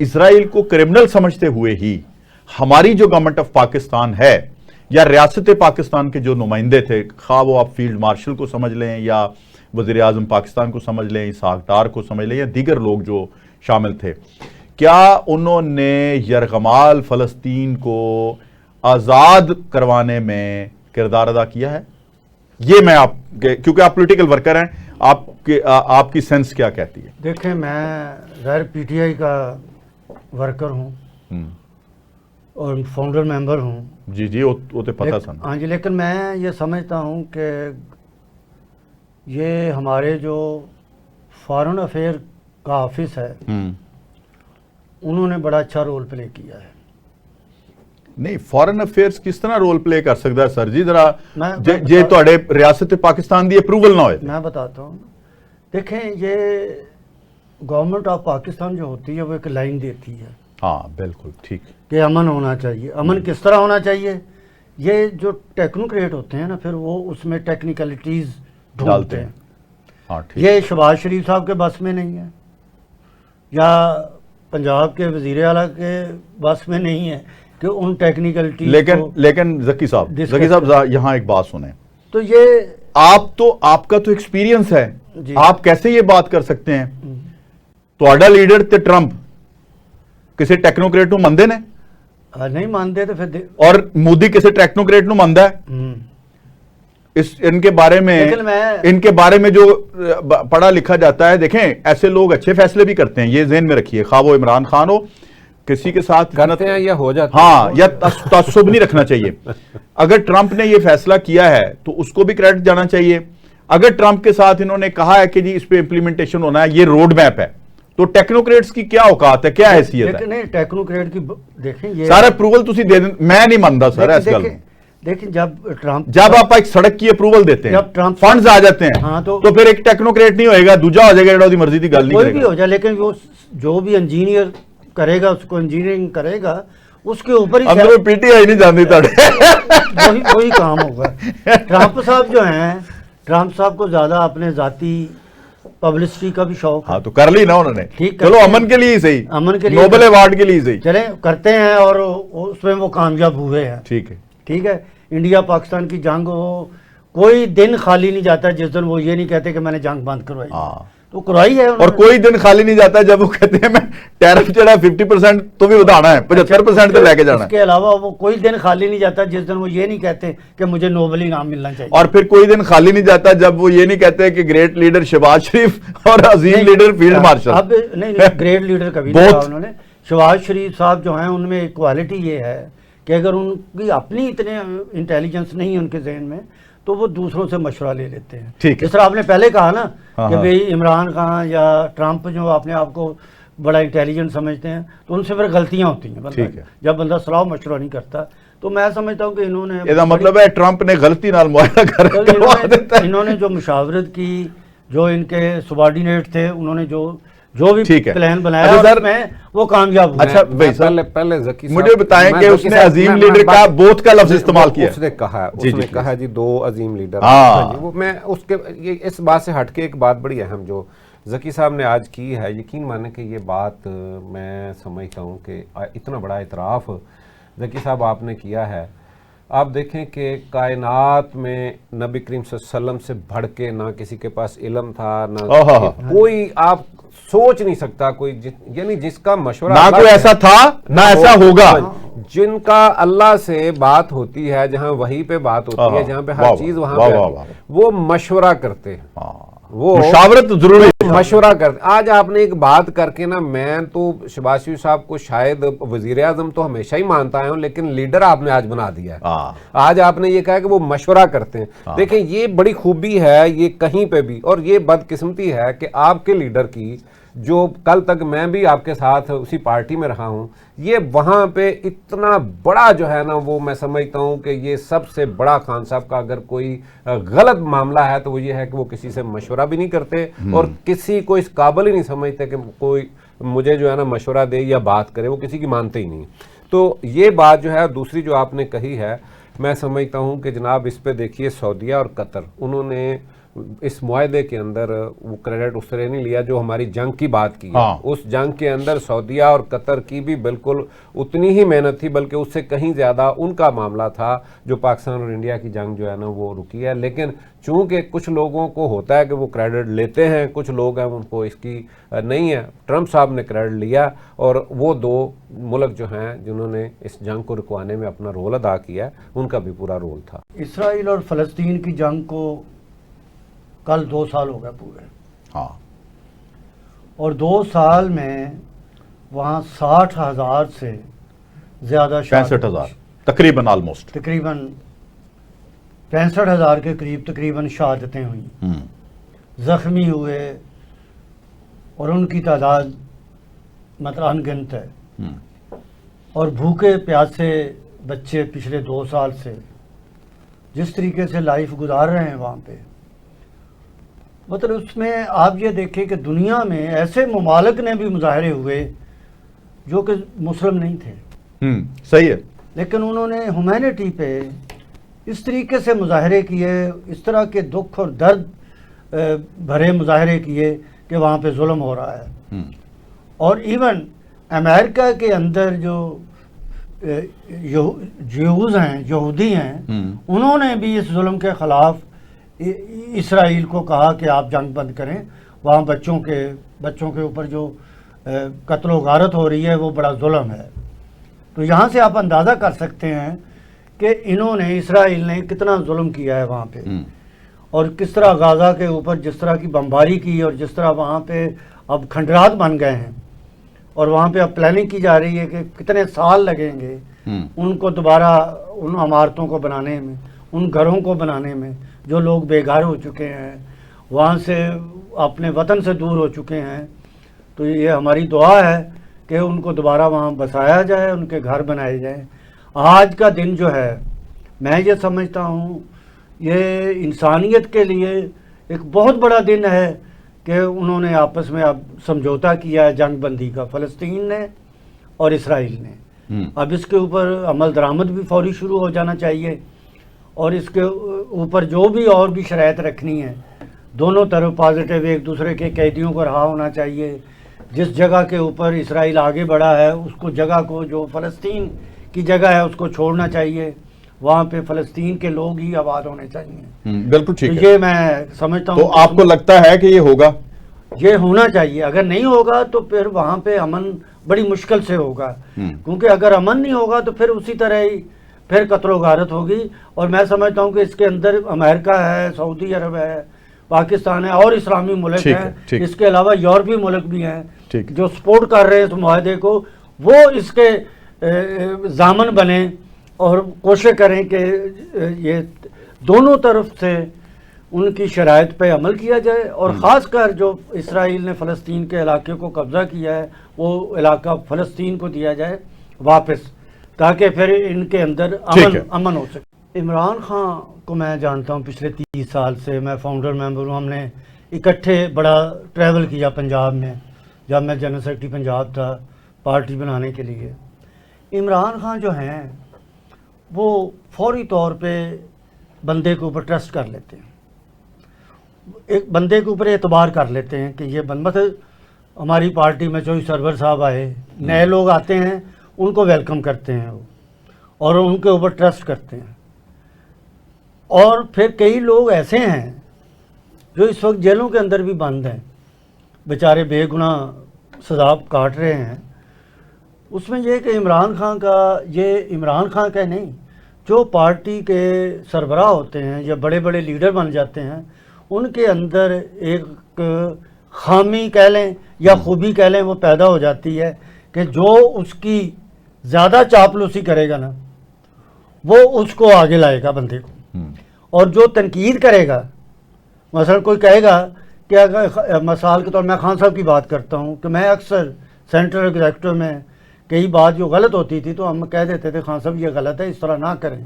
اسرائیل کو کرمنل سمجھتے ہوئے ہی ہماری جو گورنمنٹ آف پاکستان ہے یا ریاست پاکستان کے جو نمائندے تھے، خواہ وہ آپ فیلڈ مارشل کو سمجھ لیں یا وزیر اعظم پاکستان کو سمجھ لیں، اسحاق ڈار کو سمجھ لیں یا دیگر لوگ جو شامل تھے، کیا انہوں نے یرغمال فلسطین کو آزاد کروانے میں کردار ادا کیا ہے؟ یہ میں کیونکہ آپ پولیٹیکل ورکر ہیں، آپ کی سینس کیا کہتی ہے؟ دیکھیں، میں غیر پی ٹی آئی کا ورکر ہوں اور فاؤنڈر ممبر ہوں. جی وہ تو پتہ سن. ہاں جی، لیکن میں یہ سمجھتا ہوں کہ یہ ہمارے جو فارن افیئر کا آفس ہے انہوں نے بڑا اچھا رول پلے کیا ہے. نہیں، فارن افیئرز کس طرح رول پلے کر سکتا ہے سر جی؟ ذرا جے تواڈے ریاست پاکستان دی اپروول نہ ہوئے. میں بتاتا ہوں. دیکھیں، یہ گورنمنٹ آف پاکستان جو ہوتی ہے وہ ایک لائن دیتی ہے. ہاں بالکل ٹھیک، کہ امن ہونا چاہیے. امن کس طرح ہونا چاہیے؟ یہ جو ٹیکنوکریٹ ہوتے ہیں نا، پھر وہ اس میں ٹیکنیکلٹیز ڈالتے ہیں. ہاں ٹھیک. یہ شہباز شریف صاحب کے بس میں نہیں ہے، یا پنجاب کے وزیر اعلیٰ کے بس میں نہیں ہے کہ ان ٹیکنیکلٹیز. لیکن ذکی صاحب یہاں ایک بات سنیں. تو یہ آپ کا تو ایکسپیرینس ہے، آپ کیسے یہ بات کر سکتے ہیں؟ تہاڈا لیڈر تے ٹرمپ کسی ٹیکنوکریٹ نو مندے نے؟ نہیں مانتے تو پھر. اور مودی کسی ٹیکنوکریٹ نو ماندا ہے؟ ان کے بارے میں جو پڑھا لکھا جاتا ہے، دیکھیں ایسے لوگ اچھے فیصلے بھی کرتے ہیں، یہ ذہن میں رکھیے. خواہ وہ عمران خان ہو، کسی کے ساتھ کرتے ہیں یا ہو جاتے ہیں. ہاں، یا تعصب نہیں رکھنا چاہیے. اگر ٹرمپ نے یہ فیصلہ کیا ہے تو اس کو بھی کریڈٹ جانا چاہیے. اگر ٹرمپ کے ساتھ انہوں نے کہا ہے کہ جی اس پہ امپلیمنٹیشن ہونا ہے، یہ روڈ میپ ہے، تو ٹیکنوکریٹس کی کیا اوقات ہے، کیا حیثیت ہے؟ نہیں، ٹیکنوکریٹ کی دیکھیں، یہ سارا اپروول تسی دے دیں. میں نہیں مانتا سر اس گل. دیکھیں، جب آپ ایک سڑک کی اپروول دیتے ہیں، فنڈز آ جاتے ہیں، تو پھر ایک ٹیکنوکریٹ نہیں ہوئے گا، دوجا ہو جائے گا جڑا دی مرضی دی گل نہیں کرے گا. کوئی بھی ہو جائے، لیکن وہ جو بھی انجینئر کرے گا، اس کو انجینئرنگ کرے گا، اس کے اوپر ہی اندر پی ٹی آئی نہیں جانتی تاڑے وہی کام ہوگا. ٹرمپ صاحب جو ہیں، ٹرمپ صاحب کو زیادہ اپنے ذاتی پبلسٹی کا بھی شوق. ہاں تو کر لی نا انہوں نے. چلو امن کے لیے صحیح، امن کے لیے، نوبل ایوارڈ کے لیے صحیح، چلیں کرتے ہیں اور اس میں وہ کامیاب ہوئے ہیں. ٹھیک ہے. انڈیا پاکستان کی جنگ ہو، کوئی دن خالی نہیں جاتا جس دن وہ یہ نہیں کہتے کہ میں نے جنگ بند کروائی. تو کروائی ہے. اور کوئی دن خالی نہیں جاتا جب وہ کہتے ہیں میں ٹیرف جڑا 50% تو بھی بڑھانا ہے، 75% تو لے کے جانا ہے. اس کے علاوہ وہ کوئی دن خالی نہیں جاتا جس دن وہ یہ نہیں کہتے کہ مجھے نوبل انعام ملنا چاہیے. اور پھر کوئی دن خالی نہیں جاتا جب وہ یہ نہیں کہتے کہ گریٹ لیڈر شہباز شریف اور عظیم لیڈر فیلڈ مارشل. اب نہیں، گریٹ لیڈر کبھی نہیں کہا انہوں نے. شہباز شریف صاحب جو ہیں ان میں کوالٹی یہ ہے کہ اگر ان کی اپنی اتنے انٹیلیجنس نہیں ہے ان کے ذہن میں، تو وہ دوسروں سے مشورہ لے لیتے ہیں. جس طرح آپ نے پہلے کہا نا کہ بھئی عمران خان یا ٹرمپ جو اپنے آپ کو بڑا انٹیلیجنٹ سمجھتے ہیں، تو ان سے پھر غلطیاں ہوتی ہیں جب بندہ صلاح مشورہ نہیں کرتا. تو میں سمجھتا ہوں کہ انہوں نے، یہ مطلب ہے ٹرمپ نے غلطی نال معاہدہ کروا دیتا ہے. انہوں نے جو مشاورت کی، جو ان کے سبارڈینیٹ تھے، انہوں نے جو بھی پلان بنایا میں وہ کامیاب ہوا. اچھا بھائی پہلے مجھے بتائیں کہ اس نے عظیم لیڈر کا بوتھ کا لفظ استعمال کیا. اس نے کہا جی 2 عظیم لیڈر. وہ میں اس کے اس بات سے ہٹ کے ایک بات بڑی اہم جو ذکی صاحب نے آج کی ہے، یقین مانے کہ یہ بات میں سمجھتا ہوں کہ اتنا بڑا اعتراف ذکی صاحب آپ نے کیا ہے. آپ دیکھیں کہ کائنات میں نبی کریم صلی اللہ علیہ وسلم سے بڑھ کے نہ کسی کے پاس علم تھا، نہ کوئی آپ سوچ نہیں سکتا کوئی، یعنی جس کا مشورہ نہ کوئی ایسا تھا نہ ایسا ہوگا، جن کا اللہ سے بات ہوتی ہے، جہاں وحی پہ بات ہوتی ہے، جہاں پہ ہر چیز وہاں پہ وہ مشورہ کرتے ہیں، وہ مشاورت ضروری مشورہ کرتے. آج آپ نے ایک بات کر کے نا، میں تو شہباز شریف صاحب کو شاید وزیر اعظم تو ہمیشہ ہی مانتا ہوں، لیکن لیڈر آپ نے آج بنا دیا ہے. آج آپ نے یہ کہا کہ وہ مشورہ کرتے ہیں. دیکھیں یہ بڑی خوبی ہے یہ کہیں پہ بھی، اور یہ بدقسمتی ہے کہ آپ کے لیڈر کی، جو کل تک میں بھی آپ کے ساتھ اسی پارٹی میں رہا ہوں، یہ وہاں پہ اتنا بڑا جو ہے نا، وہ میں سمجھتا ہوں کہ یہ سب سے بڑا خان صاحب کا اگر کوئی غلط معاملہ ہے تو وہ یہ ہے کہ وہ کسی سے مشورہ بھی نہیں کرتے اور کسی کو اس قابل ہی نہیں سمجھتے کہ کوئی مجھے جو ہے نا مشورہ دے یا بات کرے، وہ کسی کی مانتے ہی نہیں. تو یہ بات جو ہے. دوسری جو آپ نے کہی ہے، میں سمجھتا ہوں کہ جناب اس پہ دیکھیے سعودیہ اور قطر، انہوں نے اس معاہدے کے اندر وہ کریڈٹ اس طرح نہیں لیا جو ہماری جنگ کی بات کی ہے. اس جنگ کے اندر سعودیہ اور قطر کی بھی بالکل اتنی ہی محنت تھی، بلکہ اس سے کہیں زیادہ ان کا معاملہ تھا جو پاکستان اور انڈیا کی جنگ جو ہے نا وہ رکی ہے. لیکن چونکہ کچھ لوگوں کو ہوتا ہے کہ وہ کریڈٹ لیتے ہیں، کچھ لوگ ہیں ان کو اس کی نہیں ہے. ٹرمپ صاحب نے کریڈٹ لیا اور وہ دو ملک جو ہیں جنہوں نے اس جنگ کو رکوانے میں اپنا رول ادا کیا، ان کا بھی پورا رول تھا. اسرائیل اور فلسطین کی جنگ کو کل 2 سال ہو گئے پورے. ہاں. اور 2 سال میں وہاں 60,000 سے زیادہ 65,000 تقریباً آلموسٹ تقریباً 65,000 کے قریب تقریباً شہادتیں ہوئیں، زخمی ہوئے، اور ان کی تعداد مطلب انگنت ہے. اور بھوکے پیاسے بچے پچھلے 2 سال سے جس طریقے سے لائف گزار رہے ہیں وہاں پہ، مطلب اس میں آپ یہ دیکھیں کہ دنیا میں ایسے ممالک نے بھی مظاہرے ہوئے جو کہ مسلم نہیں تھے، صحیح ہے، لیکن انہوں نے ہیومینٹی پہ اس طریقے سے مظاہرے کیے، اس طرح کے دکھ اور درد بھرے مظاہرے کیے کہ وہاں پہ ظلم ہو رہا ہے. اور ایون امریکہ کے اندر جو جیوز ہیں، یہودی ہیں، انہوں نے بھی اس ظلم کے خلاف اسرائیل کو کہا کہ آپ جنگ بند کریں، وہاں بچوں کے اوپر جو قتل و غارت ہو رہی ہے وہ بڑا ظلم ہے. تو یہاں سے آپ اندازہ کر سکتے ہیں کہ انہوں نے، اسرائیل نے کتنا ظلم کیا ہے وہاں پہ، اور کس طرح غازہ کے اوپر جس طرح کی بمباری کی، اور جس طرح وہاں پہ اب کھنڈرات بن گئے ہیں، اور وہاں پہ اب پلاننگ کی جا رہی ہے کہ کتنے سال لگیں گے ان کو دوبارہ ان عمارتوں کو بنانے میں، ان گھروں کو بنانے میں. جو لوگ بے گھر ہو چکے ہیں، وہاں سے اپنے وطن سے دور ہو چکے ہیں، تو یہ ہماری دعا ہے کہ ان کو دوبارہ وہاں بسایا جائے، ان کے گھر بنائے جائیں. آج کا دن جو ہے، میں یہ سمجھتا ہوں یہ انسانیت کے لیے ایک بہت بڑا دن ہے کہ انہوں نے آپس میں اب سمجھوتا کیا ہے جنگ بندی کا، فلسطین نے اور اسرائیل نے. اب اس کے اوپر عمل درآمد بھی فوری شروع ہو جانا چاہیے، اور اس کے اوپر جو بھی اور بھی شرائط رکھنی ہے، دونوں طرف پازیٹیو، ایک دوسرے کے قیدیوں کو رہا ہونا چاہیے. جس جگہ کے اوپر اسرائیل آگے بڑھا ہے اس کو، جگہ کو، جو فلسطین کی جگہ ہے اس کو چھوڑنا چاہیے. وہاں پہ فلسطین کے لوگ ہی آباد ہونے چاہیے. بالکل ٹھیک ہے. یہ میں سمجھتا ہوں. تو آپ کو لگتا ہے کہ یہ ہوگا؟ یہ ہونا چاہیے. اگر نہیں ہوگا تو پھر وہاں پہ امن بڑی مشکل سے ہوگا، کیونکہ اگر امن نہیں ہوگا تو پھر اسی طرح ہی پھر قتل و غارت ہوگی. اور میں سمجھتا ہوں کہ اس کے اندر امریکہ ہے، سعودی عرب ہے، پاکستان ہے، اور اسلامی ملک ہیں، اس کے علاوہ یورپی ملک بھی ہیں جو سپورٹ کر رہے ہیں اس معاہدے کو. وہ اس کے ضامن بنیں اور کوشش کریں کہ یہ دونوں طرف سے ان کی شرائط پہ عمل کیا جائے. اور خاص کر جو اسرائیل نے فلسطین کے علاقے کو قبضہ کیا ہے، وہ علاقہ فلسطین کو دیا جائے واپس، تاکہ پھر ان کے اندر امن ہو سکے. عمران خان کو میں جانتا ہوں پچھلے 30 سال سے، میں فاؤنڈر ممبر ہوں. ہم نے اکٹھے بڑا ٹریول کیا پنجاب میں، جب میں جنرل سیکرٹری پنجاب تھا پارٹی بنانے کے لیے. عمران خان جو ہیں وہ فوری طور پہ بندے کے اوپر ٹرسٹ کر لیتے ہیں، ایک بندے کے اوپر اعتبار کر لیتے ہیں کہ یہ مطلب ہماری پارٹی میں چوئی سرور صاحب آئے، نئے لوگ آتے ہیں، ان کو ویلکم کرتے ہیں وہ، اور ان کے اوپر ٹرسٹ کرتے ہیں. اور پھر کئی لوگ ایسے ہیں جو اس وقت جیلوں کے اندر بھی بند ہیں، بیچارے بے گناہ سزا کاٹ رہے ہیں. اس میں یہ کہ عمران خان کا نہیں، جو پارٹی کے سربراہ ہوتے ہیں یا بڑے بڑے لیڈر بن جاتے ہیں، ان کے اندر ایک خامی کہہ لیں یا خوبی کہہ لیں وہ پیدا ہو جاتی ہے کہ جو اس کی زیادہ چاپلوسی کرے گا نا، وہ اس کو آگے لائے گا بندے کو. اور جو تنقید کرے گا، مثلا کوئی کہے گا کہ مثال کے طور میں خان صاحب کی بات کرتا ہوں کہ میں اکثر سینٹرل ایگزیکٹو میں کئی بات جو غلط ہوتی تھی تو ہم کہہ دیتے تھے خان صاحب یہ غلط ہے، اس طرح نہ کریں.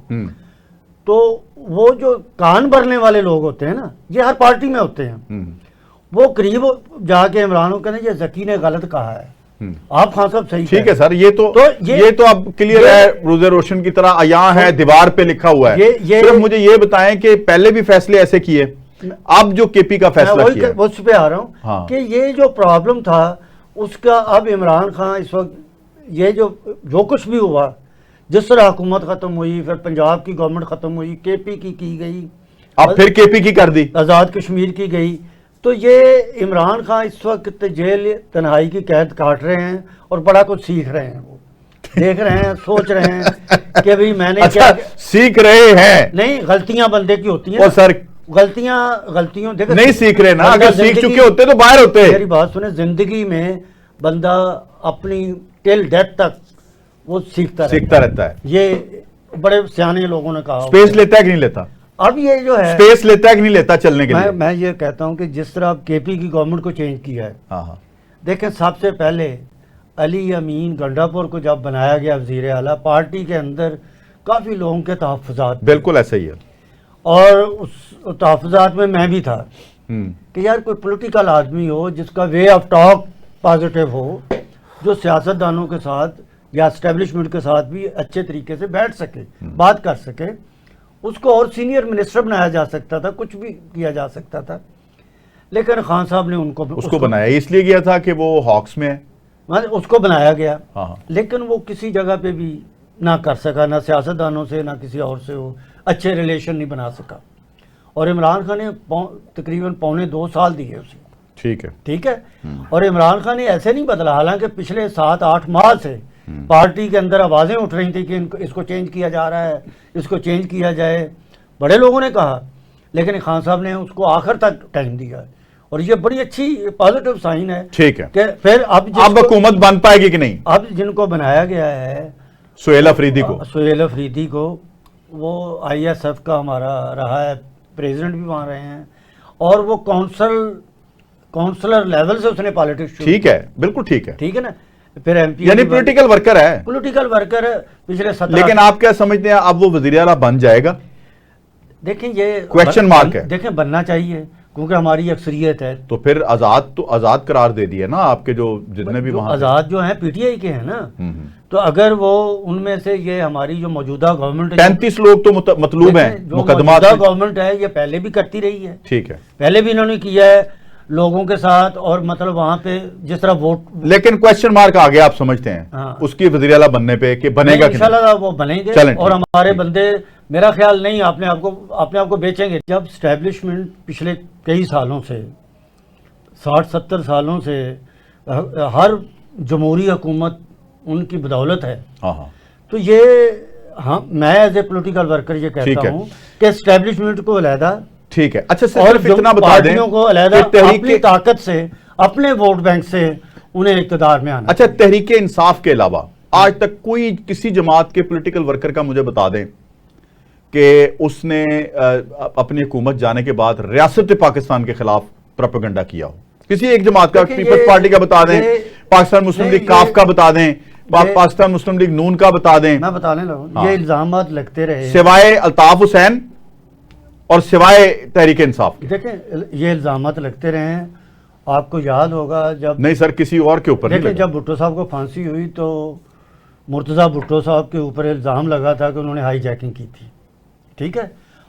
تو وہ جو کان بھرنے والے لوگ ہوتے ہیں نا، یہ ہر پارٹی میں ہوتے ہیں، وہ قریب جا کے عمران کو کہتے ہیں یہ ذکی نے غلط کہا ہے، آپ خان صاحب صحیح. ٹھیک ہے سر، یہ تو اب کلیئر ہے، روز روشن کی طرح عیاں ہے، دیوار پہ لکھا ہوا ہے. صرف مجھے یہ بتائیں کہ پہلے بھی فیصلے ایسے کیے اب جو کے پی کا فیصلہ کیا ہے، اس پہ آ رہا ہوں ہاں۔ کہ یہ جو پرابلم تھا اس کا اب عمران خان اس وقت یہ جو کچھ بھی ہوا، جس طرح حکومت ختم ہوئی، پھر پنجاب کی گورنمنٹ ختم ہوئی، کے پی کی گئی، اب پھر کے پی کی کر دی، آزاد کشمیر کی گئی، تو یہ عمران خان اس وقت جیل تنہائی کی قید کاٹ رہے ہیں اور بڑا کچھ سیکھ رہے ہیں، وہ دیکھ رہے ہیں، سوچ رہے ہیں کہ بھئی میں نے اچھا کیا سیکھ رہے ہیں، نہیں، غلطیاں بندے کی ہوتی ہیں وہ سر غلطیوں دیکھیں، نہیں سیکھ رہے نا، بندہ اگر سیکھ زندگی- چکے ہوتے تو باہر ہوتے۔ میری بات سنیں، زندگی میں بندہ اپنی ٹل ڈیتھ تک وہ سیکھتا رہتا ہے۔ یہ بڑے سیانے لوگوں نے کہا ہوگا۔ سپیس لیتا ہے کہ نہیں لیتا؟ اب یہ جو ہے، سپیس لیتا ہے کہ نہیں لیتا چلنے کے لیے؟ میں یہ کہتا ہوں کہ جس طرح اب کے پی کی گورنمنٹ کو چینج کیا ہے، ہاں ہاں، دیکھیں سب سے پہلے علی امین گنڈا پور کو جب بنایا گیا وزیر اعلیٰ، پارٹی کے اندر کافی لوگوں کے تحفظات، بالکل ایسا ہی ہے۔ اور اس تحفظات میں بھی تھا ہم، کہ یار کوئی پولیٹیکل آدمی ہو جس کا وے آف ٹاک پازیٹیو ہو، جو سیاستدانوں کے ساتھ یا اسٹیبلشمنٹ کے ساتھ بھی اچھے طریقے سے بیٹھ سکے، بات کر سکے، اس کو اور سینئر منسٹر بنایا جا سکتا تھا، کچھ بھی کیا جا سکتا تھا، لیکن خان صاحب نے اس کو بنایا اس لیے گیا تھا کہ وہ ہاکس میں ہے۔ اس کو بنایا گیا، ہاں ہاں، لیکن وہ کسی جگہ پہ بھی نہ کر سکا، نہ سیاستدانوں سے نہ کسی اور سے وہ اچھے ریلیشن نہیں بنا سکا، اور عمران خان نے تقریباً 1.25 سال دیے اسے، ٹھیک ہے، اور عمران خان نے ایسے نہیں بدلا، حالانکہ پچھلے 7-8 ماہ سے پارٹی کے اندر آوازیں اٹھ رہی تھیں کہ اس کو چینج کیا جا رہا ہے، اس کو چینج کیا جائے، بڑے لوگوں نے کہا، لیکن خان صاحب نے اس کو آخر تک ٹائم دیا، اور یہ بڑی اچھی پازیٹیو سائن ہے ٹھیک ہے کہ پھر اب حکومت بن پائے گی کہ نہیں؟ اب جن کو بنایا گیا ہے، سہیل افریدی کو، سہیل افریدی کو، وہ آئی ایس ایف کا ہمارا رہا ہے، پریزیڈنٹ بھی وہاں رہے ہیں، اور وہ کونسلر لیول سے اس نے پالیٹکس شروع، ٹھیک ہے، بالکل ٹھیک ہے، ٹھیک ہے نا، پھر ایم پی، یعنی پولیٹیکل ورکر ہے، پولیٹیکل ورکر پچھلے 17، لیکن آپ کیا سمجھتے ہیں اب وہ وزیر اعلیٰ بن جائے گا؟ دیکھیں یہ کویسچن مارک ہے۔ دیکھیں بننا چاہیے کیونکہ ہماری اکثریت ہے، تو پھر آزاد قرار دے دیا نا آپ کے جو جتنے بھی وہاں آزاد جو ہیں پی ٹی آئی کے ہیں نا، تو اگر وہ ان میں سے یہ ہماری جو موجودہ گورنمنٹ 35 لوگ تو مطلوب ہیں جو مقدمات موجودہ میں۔ گورنمنٹ ہے یہ پہلے بھی کرتی رہی ہے، ٹھیک ہے، پہلے بھی انہوں نے کیا ہے لوگوں کے ساتھ، اور مطلب وہاں پہ جس طرح ووٹ، لیکن کویسچن مارک آ گیا آپ سمجھتے ہیں ہاں۔ اس کی وزیر اعلیٰ بننے پہ کہ بنے گا کہ نہیں؟ انشاءاللہ وہ بنیں گے، چلیں اور ٹھیک، ہمارے ٹھیک۔ بندے، میرا خیال نہیں اپنے آپ کو بیچیں گے۔ جب اسٹیبلشمنٹ پچھلے کئی سالوں سے 60-70 سالوں سے ہر جمہوری حکومت ان کی بدولت ہے، ہاں ہاں، تو یہ میں ایز اے پولیٹیکل ورکر یہ ٹھیک کہتا ہے۔ ہوں کہ اسٹیبلشمنٹ کو علیحدہ ٹھیک ہے، اچھا اور صرف اتنا بتا دیں پارٹیوں کو علیحدہ کہ تحریک اپنی طاقت سے، اپنے ووٹ بینک سے انہیں اقتدار میں آنا۔ اچھا تحریک انصاف کے علاوہ آج تک کوئی کسی جماعت کے پولیٹیکل ورکر کا مجھے بتا دیں کہ اس نے اپنی حکومت جانے کے بعد ریاست پاکستان کے خلاف پروپیگنڈا کیا ہو؟ کسی ایک جماعت کا، پیپلز پارٹی کا بتا دیں، پاکستان مسلم لیگ کاف کا بتا دیں، پاکستان مسلم لیگ نون کا بتا دیں، میں بتانے لگا، یہ الزامات لگتے رہے، سوائے الطاف حسین اور سوائے تحریک انصاف کے۔ دیکھیں یہ الزامات لگتے رہے ہیں، آپ کو یاد ہوگا جب، نہیں سر کسی اور کے اوپر نہیں دیکھیں لگا۔ جب بھٹو صاحب کو پھانسی ہوئی تو مرتضیٰ بھٹو صاحب کے اوپر الزام لگا تھا کہ انہوں نے ہائی جیکنگ کی تھی، ٹھیک ہے،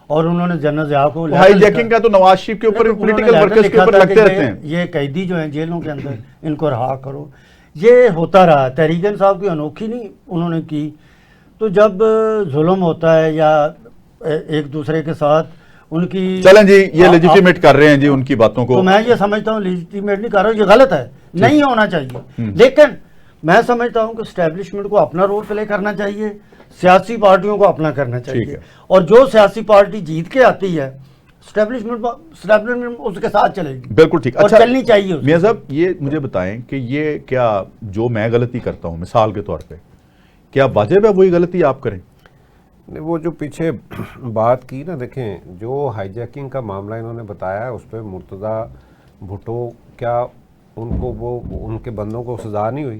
اور انہوں نے جنرل ضیاء کو ہائی جیکنگ کا تو نواز شریف کے اوپر پولیٹیکل ورکرز کے اوپر لگتے رہتے ہیں۔ یہ قیدی جو ہیں جیلوں کے اندر ان کو رہا کرو، یہ ہوتا رہا۔ تحریک انصاف کی انوکھی نہیں انہوں نے کی، تو جب ظلم ہوتا ہے یا ایک دوسرے کے ساتھ ان کی، چلیں جی یہ لیجیٹیمیٹ کر رہے ہیں جی ان کی باتوں کو، تو میں یہ سمجھتا ہوں لیجیٹیمیٹ نہیں کر رہا ہوں، یہ غلط ہے، نہیں ہونا چاہیے، لیکن میں سمجھتا ہوں کہ اسٹیبلشمنٹ کو اپنا رول پلے کرنا چاہیے، سیاسی پارٹیوں کو اپنا کرنا چاہیے، اور جو سیاسی پارٹی جیت کے آتی ہے اسٹیبلشمنٹ اس کے ساتھ چلے گی، بالکل ٹھیک۔ اور اچھا چلنی چاہیے۔ میاں صاحب یہ مجھے بتائیں کہ یہ کیا جو میں غلطی کرتا ہوں مثال کے طور پہ، کیا واجب ہے وہی غلطی آپ کریں؟ وہ جو پیچھے بات کی نا، دیکھیں جو ہائی جیکنگ کا معاملہ انہوں نے بتایا اس پہ مرتضیٰ بھٹو، کیا ان کو وہ ان کے بندوں کو سزا نہیں ہوئی؟